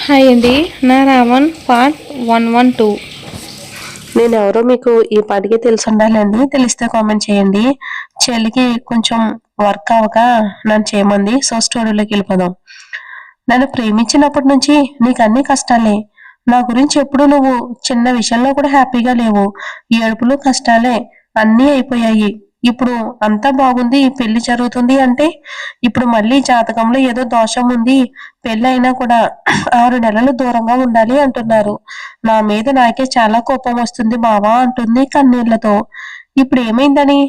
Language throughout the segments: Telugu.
హాయ్ అండి. నా రావణ్ పార్ట్ 112. నేనెవరో మీకు ఈ పాటికి తెలిసి ఉండాలండి. తెలిస్తే కామెంట్ చేయండి. చెల్లికి కొంచెం వర్క్ అవ్వక నన్ను చేయమంది. సో స్టోరీలోకి వెళ్ళిపోదాం. నన్ను ప్రేమించినప్పటి నుంచి నీకు అన్ని కష్టాలే. నా గురించి ఎప్పుడు నువ్వు చిన్న విషయంలో కూడా హ్యాపీగా లేవు. ఏడుపులు కష్టాలే అన్నీ అయిపోయాయి. ఇప్పుడు అంతా బాగుంది, పెళ్లి జరుగుతుంది అంటే ఇప్పుడు మళ్ళీ జాతకంలో ఏదో దోషం ఉంది, పెళ్లి అయినా కూడా 6 నెలలు దూరంగా ఉండాలి అంటున్నారు. నా మీద నాకే చాలా కోపం వస్తుంది బావా అంటుంది కన్నీళ్లతో. ఇప్పుడు ఏమైందని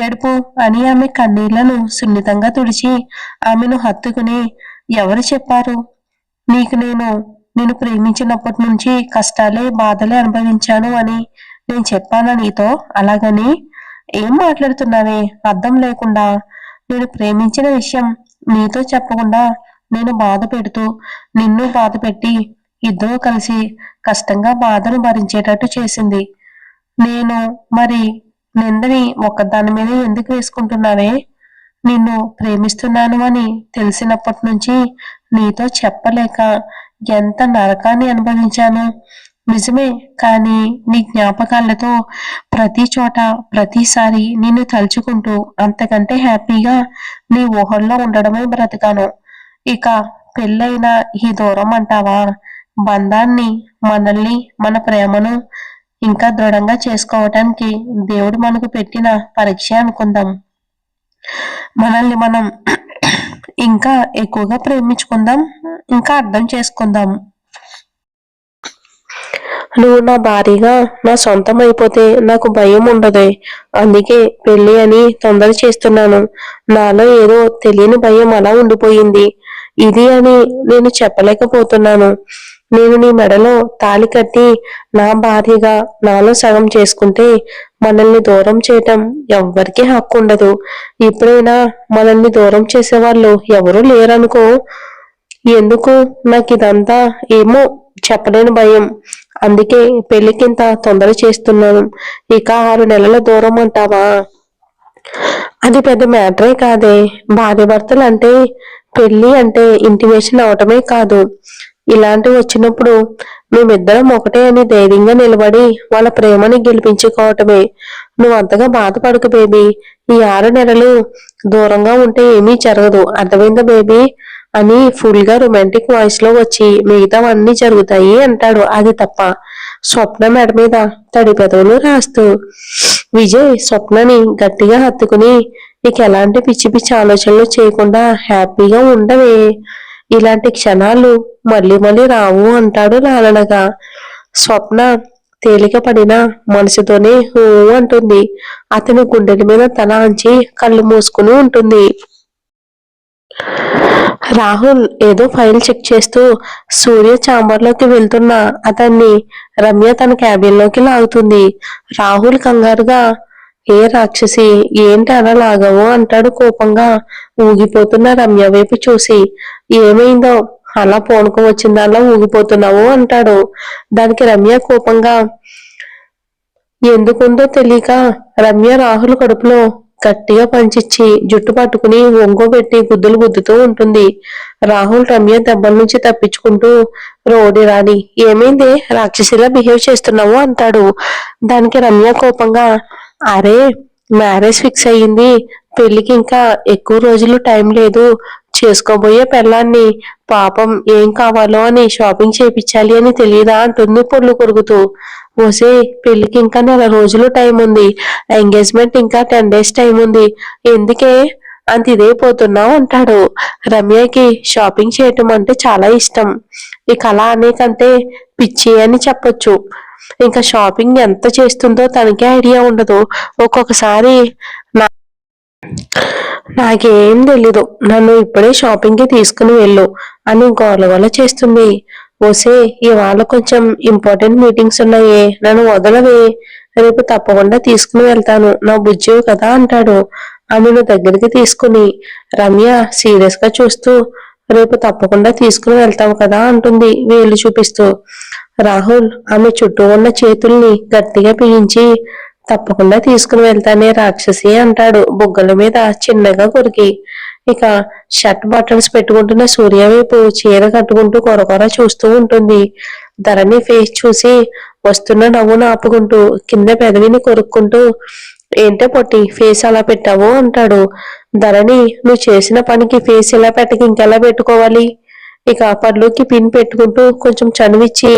ఏడుపు అని ఆమె కన్నీళ్లను సున్నితంగా తుడిచి ఆమెను హత్తుకుని, ఎవరు చెప్పారు నీకు నేను ప్రేమించినప్పటి నుంచి కష్టాలే బాధలే అనుభవించాను అని నేను చెప్పానా నీతో? అలాగని ఏం మాట్లాడుతున్నావే అర్థం లేకుండా? నేను ప్రేమించిన విషయం నీతో చెప్పకుండా నేను బాధ పెడుతూ నిన్ను బాధ పెట్టి ఇద్దరూ కలిసి కష్టంగా బాధను భరించేటట్టు చేసింది. నేను మరి నిందని ఒక్కదాని మీద ఎందుకు వేసుకుంటున్నావే? నిన్ను ప్రేమిస్తున్నాను అని తెలిసినప్పటి నుంచి నీతో చెప్పలేక ఎంత నరకాన్ని అనుభవించాను. నిజమే, కానీ నీ జ్ఞాపకాలతో ప్రతి చోట ప్రతిసారి నిన్ను తలుచుకుంటూ అంతకంటే హ్యాపీగా నీ ఊహల్లో ఉండడమే బ్రతికాను. ఇక పెళ్ళైన ఈ దూరం అంటావా? బంధాన్ని, మనల్ని, మన ప్రేమను ఇంకా దృఢంగా చేసుకోవటానికి దేవుడు మనకు పెట్టిన పరీక్ష అనుకుందాం. మనల్ని మనం ఇంకా ఎక్కువగా ప్రేమించుకుందాం, ఇంకా అర్థం చేసుకుందాం. నువ్వు నా భారీగా నా సొంతం అయిపోతే నాకు భయం ఉండదు. అందుకే పెళ్లి అని తొందర చేస్తున్నాను. నాలో ఏదో తెలియని భయం అలా ఉండిపోయింది. ఇది అని నేను చెప్పలేకపోతున్నాను. నేను నీ మెడలో తాళి కట్టి నా భార్యగా నాలో సగం చేసుకుంటే మనల్ని దూరం చేయటం ఎవ్వరికీ హక్కు ఉండదు. ఎప్పుడైనా మనల్ని దూరం చేసేవాళ్ళు ఎవరూ లేరనుకో. ఎందుకు నాకు ఇదంతా ఏమో చెప్పలేని భయం. అందుకే పెళ్లికింత తొందర చేస్తున్నాను. ఇక 6 నెలల దూరం అంటావా? అది పెద్ద మ్యాటరే కాదే. భార్యాభర్తలు అంటే పెళ్లి అంటే ఇంటిమేషన్ అవటమే కాదు. ఇలాంటివి వచ్చినప్పుడు మేమిద్దరం ఒకటే అని ధైర్యంగా నిలబడి వాళ్ళ ప్రేమని గెలిపించుకోవటమే. నువ్వు అంతగా బాధపడకు బేబీ. ఈ 6 నెలలు దూరంగా ఉంటే ఏమీ జరగదు, అర్థమైందా బేబీ అని ఫుల్ గా రొమాంటిక్ వాయిస్ లో వచ్చి మిగతావన్నీ జరుగుతాయి అంటాడు. అది తప్ప స్వప్న మెడ మీద తడి పెదవులు రాస్తూ. విజయ్ స్వప్నని గట్టిగా హత్తుకుని, నీకు ఎలాంటి పిచ్చి పిచ్చి ఆలోచనలు చేయకుండా హ్యాపీగా ఉండవే. ఇలాంటి క్షణాలు మళ్ళీ మళ్ళీ రావు అంటాడు లాలనగా. స్వప్న తేలిక పడిన మనసుతోనే హూ అంటుంది. అతని గుండెల మీద తల అంచి కళ్ళు మూసుకుని ఉంటుంది. రాహుల్ ఏదో ఫైల్ చెక్ చేస్తూ సూర్య ఛాంబర్లోకి వెళ్తున్న అతన్ని రమ్య తన క్యాబిన్ లోకి లాగుతుంది. రాహుల్ కంగారుగా, ఏ రాక్షసి, ఏంటి అలా లాగవు అంటాడు కోపంగా ఊగిపోతున్న రమ్య వైపు చూసి. ఏమైందో అలా పోనుకు వచ్చిందల్లా ఊగిపోతున్నావు అంటాడు. దానికి రమ్య కోపంగా, ఎందుకుందో తెలియక రమ్య రాహుల్ కడుపులో గట్టిగా పంచిచ్చి జుట్టు పట్టుకుని ఒంగోబెట్టి గుద్దులు గుద్దుతూ ఉంటుంది. రాహుల్ రమ్య దెబ్బల నుంచి తప్పించుకుంటూ, రోడి రాని, ఏమైంది రాక్షసిలా బిహేవ్ చేస్తున్నావు అంటాడు. దానికి రమ్య కోపంగా, అరే మ్యారేజ్ ఫిక్స్ అయ్యింది, పెళ్లికి ఇంకా ఎక్కువ రోజులు టైం లేదు, చేసుకోబోయే పెళ్ళాన్ని పాపం ఏం కావాలో అని షాపింగ్ చేయించాలి అని తెలియదా అంటుంది పొర్లు కొరుకుతూ. ఓసే, పెళ్లికి ఇంకా 4 రోజులు టైం ఉంది, ఎంగేజ్మెంట్ ఇంకా 10 days టైం ఉంది, ఎందుకే అంత ఇదైపోతున్నావు అంటాడు. రమ్యకి షాపింగ్ చేయటం అంటే చాలా ఇష్టం. ఇక అలా అనేకంటే పిచ్చి అని చెప్పొచ్చు. ఇంకా షాపింగ్ ఎంత చేస్తుందో తనకే ఐడియా ఉండదు. ఒక్కొక్కసారి నాకేం తెలీదు, నన్ను ఇప్పుడే షాపింగ్ కి తీసుకుని వెళ్ళు అని గోలగోల చేస్తుంది. ఓసే, ఇవాళ కొంచెం ఇంపార్టెంట్ మీటింగ్స్ ఉన్నాయే, నన్ను వదలవే, రేపు తప్పకుండా తీసుకుని వెళ్తాను, నా బుజ్జివి కదా అంటాడు. ఆమెను దగ్గరికి తీసుకుని రమ్య సీరియస్ గా చూస్తూ, రేపు తప్పకుండా తీసుకుని వెళ్తావు కదా అంటుంది వేలు చూపిస్తూ. రాహుల్ ఆమె చుట్టూ ఉన్న చేతుల్ని గట్టిగా బిగించి, తప్పకుండా తీసుకుని వెళ్తానే రాక్షసి అంటాడు బుగ్గల మీద చిన్నగా కొరికి. ఇక షర్ట్ బటన్స్ పెట్టుకుంటున్న సూర్య వైపు చీర కట్టుకుంటూ కొరకొర చూస్తూ ఉంటుంది. ధరణి ఫేస్ చూసి వస్తున్న నవ్వును ఆపుకుంటూ కింద పెదవిని కొరుక్కుంటూ ఏంటో పొట్టి ఫేస్ అలా పెట్టావు అంటాడు. ధరణి నువ్వు చేసిన పనికి ఫేస్ ఇలా పెట్టక ఇంకెలా పెట్టుకోవాలి? ఇక పళ్ళుకి పిన్ పెట్టుకుంటూ కొంచెం చనువిచ్చి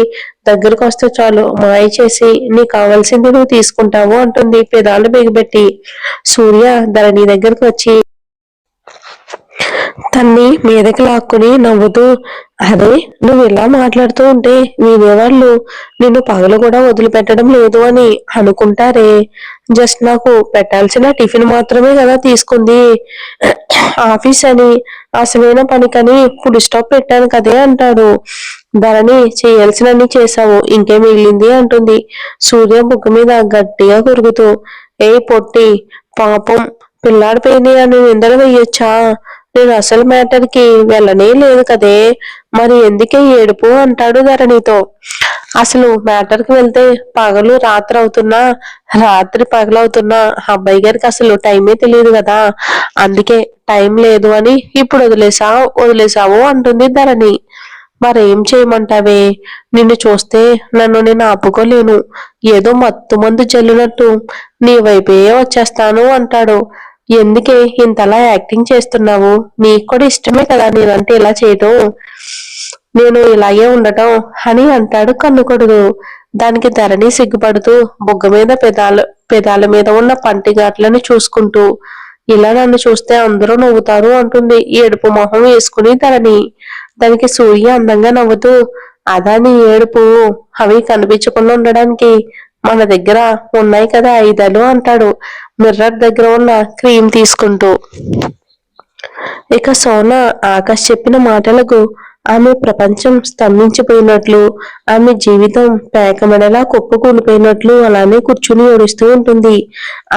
దగ్గరకు వస్తే చాలు మాయ చేసి నీకు కావాల్సింది నువ్వు తీసుకుంటావు అంటుంది పెదాలు బిగబెట్టి. సూర్య ధరణి దగ్గరకు వచ్చి తన్ని మీదకి లాక్కుని నవ్వుతూ అదే నువ్వు ఇలా మాట్లాడుతూ ఉంటే వినేవాళ్ళు నిన్ను పగలు కూడా వదిలిపెట్టడం లేదు అని అనుకుంటారే. జస్ట్ నాకు పెట్టాల్సిన టిఫిన్ మాత్రమే కదా తీసుకుంది, ఆఫీస్ అని అసలైన పనికని ఫుల్ స్టాప్ పెట్టాను కదే అంటాడు. ధరణి చేయాల్సినన్ని చేశావు ఇంకేం మిగిలింది అంటుంది సూర్య బుగ్గ మీద గట్టిగా కొరుకుతూ. ఏ పొట్టి పాపం పిల్లాడి పైన అని నిందలు వేయొచ్చా? నేను అసలు మ్యాటర్ కి వెళ్ళనే లేదు కదే, మరి ఎందుకే ఏడుపు అంటాడు ధరణితో. అసలు మ్యాటర్ కి వెళ్తే పగలు రాత్రి అవుతున్నా రాత్రి పగలవుతున్నా అబ్బాయి గారికి అసలు టైమే తెలియదు కదా, అందుకే టైం లేదు అని ఇప్పుడు వదిలేసావు అంటుంది ధరణి. మరేం చేయమంటావే, నిన్ను చూస్తే నన్ను నేను ఆపుకోలేను, ఏదో మత్తు మందు జల్లినట్టు నీ వైపే వచ్చేస్తాను అంటాడు. ఎందుకే ఇంతలా యాక్టింగ్ చేస్తున్నావు? నీకు కూడా ఇష్టమే కదా నేనంటే ఇలా చేయటం, నేను ఇలాగే ఉండటం అని అంటాడు కన్నుకొడుకు. దానికి ధరణి సిగ్గుపడుతూ బుగ్గ మీద పెదాల మీద ఉన్న పంటి ఘాట్లను చూసుకుంటూ ఇలా నన్ను చూస్తే అందరూ నవ్వుతారు అంటుంది ఏడుపు మొహం వేసుకుని ధరణి. దానికి సూర్య అందంగా నవ్వుతూ అదా నీ ఏడుపు, అవి కనిపించకుండా ఉండడానికి మన దగ్గర ఉన్నాయి కదా ఆయుధాలు అంటాడు మిర్రర్ దగ్గర ఉన్న క్రీమ్ తీసుకుంటూ. ఇక సోనా ఆకాష్ చెప్పిన మాటలకు ఆమె ప్రపంచం స్తంభించిపోయినట్లు, ఆమె జీవితం పేకమెడలా కుప్పకూలిపోయినట్లు అలానే కూర్చుని ఏడుస్తూ ఉంటుంది.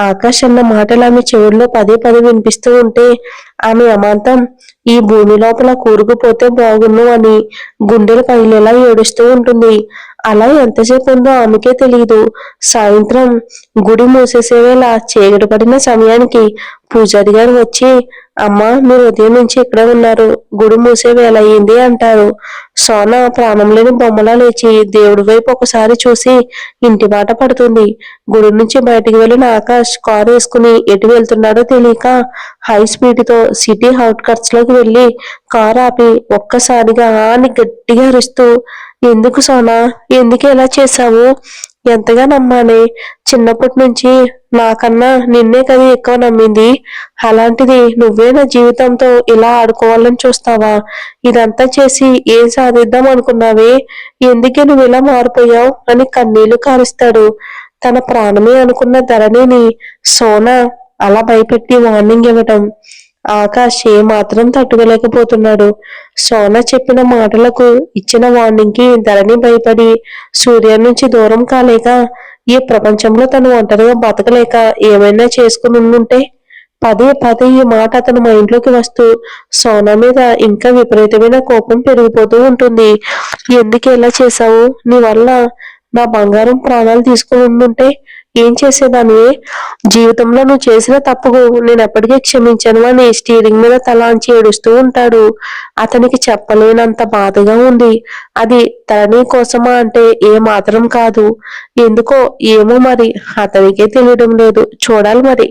ఆకాష్ అన్న మాటలు ఆమె చెవుల్లో పదే పదే వినిపిస్తూ ఉంటే ఆమె అమాంతం ఈ భూమి లోపల కూరుకుపోతే బాగున్ను అని గుండెలు పగిలేలా ఏడుస్తూ ఉంటుంది. అలా ఎంతసేపు ఉందో ఆమెకే తెలియదు. సాయంత్రం గుడి మూసేసేవేళ చీకటి పడిన సమయానికి పూజారి గారు వచ్చి అమ్మా మీరు ఉదయం నుంచి ఇక్కడే ఉన్నారు, గుడి మూసే వేళ అయ్యింది అంటారు. సోన ప్రాణం లేని బొమ్మలా లేచి దేవుడి వైపు ఒకసారి చూసి ఇంటి బాట పడుతుంది. గుడి నుంచి బయటికి వెళ్ళిన ఆకాష్ కారు వేసుకుని ఎటు వెళ్తున్నాడో తెలియక హై స్పీడ్ తో సిటీ అవుట్కట్స్ లోకి వెళ్లి కారు ఆపి ఒక్కసారిగా అని గట్టిగా అరుస్తూ ఎందుకు సోనా, ఎందుకు ఇలా చేశావు, ఎంతగా నమ్మాలి, చిన్నప్పటి నుంచి నాకన్నా నిన్నే కదా ఎక్కువ నమ్మింది, అలాంటిది నువ్వే నా జీవితంతో ఇలా ఆడుకోవాలని చూస్తావా, ఇదంతా చేసి ఏం సాధిద్దాం అనుకున్నావే, ఎందుకే నువ్వు ఇలా మారిపోయావు అని కన్నీళ్లు కారుస్తాడు. తన ప్రాణమే అనుకున్న ధరణిని సోనా అలా భయపెట్టి వార్నింగ్ ఇవ్వటం ఆకాష్ ఏ మాత్రం తట్టుకోలేకపోతున్నాడు. సోనా చెప్పిన మాటలకు ఇచ్చిన వార్నింగ్ కి ధరణి భయపడి సూర్య నుంచి దూరం కాలేక ఈ ప్రపంచంలో తను ఒంటరిగా బతకలేక ఏమైనా చేసుకుని ఉంటే పదే పదే ఈ మాట అతను మైండ్లోకి వస్తూ సోనా మీద ఇంకా విపరీతమైన కోపం పెరిగిపోతూ ఉంటుంది. ఎందుకు ఇలా చేశావు, నీ వల్ల నా బంగారం ప్రాణాలు తీసుకుని ఉండుంటే ఏం చేసేదాన్ని, జీవితంలో నువ్వు చేసిన తప్పుకు నేను ఎప్పటికీ క్షమించను అని స్టీరింగ్ మీద తలాంచి ఏడుస్తూ ఉంటాడు. అతనికి చెప్పలేనంత బాధగా ఉంది. అది ధరణి కోసమా అంటే ఏ మాత్రం కాదు. ఎందుకో ఏమో మరి అతనికే తెలియడం లేదు, చూడాలి మరి.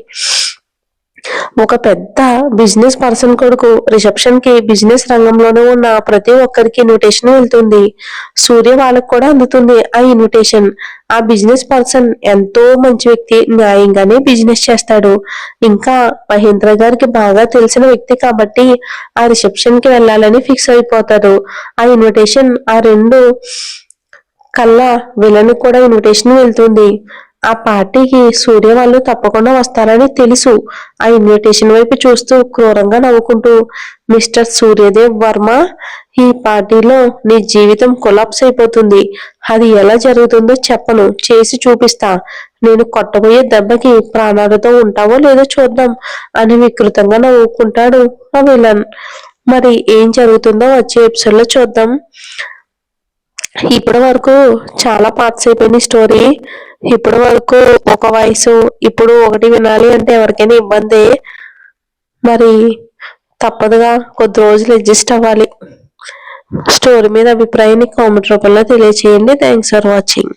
ఒక పెద్ద బిజినెస్ పర్సన్ కొడుకు రిసెప్షన్ కి బిజినెస్ రంగంలోనే ఉన్న ప్రతి ఒక్కరికి ఇన్విటేషన్ వెళ్తుంది. సూర్య వాళ్ళకు కూడా అందుతుంది ఆ ఇన్విటేషన్. ఆ బిజినెస్ పర్సన్ ఎంతో మంచి వ్యక్తి, న్యాయంగానే బిజినెస్ చేస్తాడు. ఇంకా మహేంద్ర గారికి బాగా తెలిసిన వ్యక్తి కాబట్టి ఆ రిసెప్షన్ కి వెళ్ళాలని ఫిక్స్ అయిపోతారు. ఆ ఇన్విటేషన్ ఆ రెండు కల్లా వీళ్ళని కూడా ఇన్విటేషన్ వెళ్తుంది. ఆ పార్టీకి సూర్య వాళ్ళు తప్పకుండా వస్తారని తెలుసు. ఆ ఇన్విటేషన్ వైపు చూస్తూ క్రూరంగా నవ్వుకుంటూ మిస్టర్ సూర్యదేవ్ వర్మ, ఈ పార్టీలో నీ జీవితం కొలాప్స్ అయిపోతుంది, అది ఎలా జరుగుతుందో చెప్పను, చేసి చూపిస్తా, నేను కొట్టబోయే దెబ్బకి ప్రాణాలతో ఉంటావో లేదో చూద్దాం అని వికృతంగా నవ్వుకుంటాడు ఆ విలన్. మరి ఏం జరుగుతుందో వచ్చే ఎపిసోడ్ లో చూద్దాం. ఇప్పటి వరకు చాలా పార్ట్స్ అయిపోయినాయి స్టోరీ. ఇప్పటి వరకు ఒక వయసు, ఇప్పుడు ఒకటి వినాలి అంటే ఎవరికైనా ఇబ్బంది. మరి తప్పదుగా కొద్ది రోజులు అడ్జస్ట్ అవ్వాలి. స్టోరీ మీద అభిప్రాయాన్ని కామెంట్ రూపంలో తెలియచేయండి. Thanks for watching.